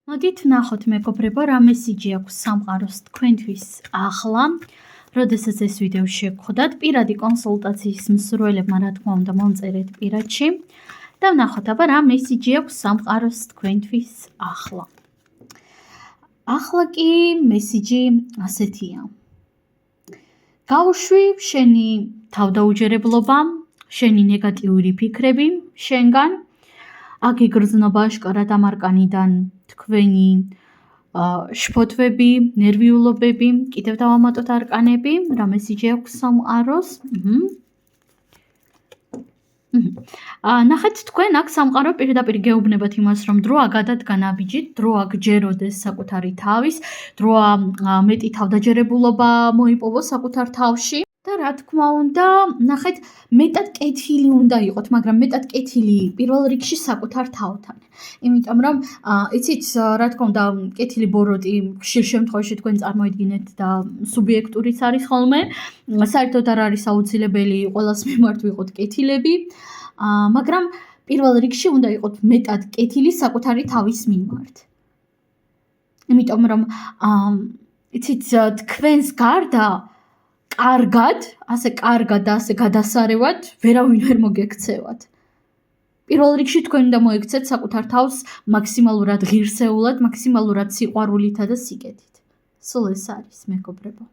მოდით ვნახოთ მეგობრებო, რა მესიჯი აქვს სამყაროს თქვენთვის ახლა, როდესაც ეს ვიდეო შეგხვდათ. პირადი კონსულტაციის მსურველებმა რა თქმა უნდა მომწერეთ პირადში და ვნახოთ აბა რა მესიჯი აქვს სამყაროს თქვენთვის ახლა. ახლა კი მესიჯი ასეთია. გავუშვი შენი თავდაუჯერებლობა, შენი ნეგატიური ფიქრები შენგან, აქ იგრძნობა აშკარად ამ არკანიდან თქვენი შფოთვები, ნერვიულობები, კიდევ დავამატოთ არკანები, რა მესიჯი აქვს სამყაროს. ნახეთ თქვენ აქ სამყარო პირდაპირ გეუბნებათ იმას, რომ დროა გადადგან აბიჯით, დროა გჯეროდეს საკუთარი თავის, დროა მეტი თავდაჯერებულობა მოიპოვოს საკუთარ თავში. და რა თქმა უნდა, ნახეთ, მეტად კეთილი უნდა იყოთ, მაგრამ მეტად კეთილი პირველ რიგში საკუთარ თავთან. იმიტომ რომ, იცით, რა თქმა უნდა, კეთილი ბოროტი ხშირ შემთხვევაში თქვენ წარმოიდგინეთ და სუბიექტურიც არის ხოლმე, საერთოდ არ არის აუცილებელი ყველას მიმართ ვიყოთ კეთილები, მაგრამ პირველ რიგში უნდა იყოთ მეტად კეთილი საკუთარი თავის მიმართ. იმიტომ რომ, იცით, თქვენს გარდა კარგად და ასე გადასარევად ვერავინ ვერ მოგექცევათ. პირველ რიგში თქვენ უნდა მოექცეთ საკუთარ თავს მაქსიმალურად ღირსეულად, მაქსიმალურად სიყვარულითა და სიკეთით. სულ ეს არის, მეგობრებო.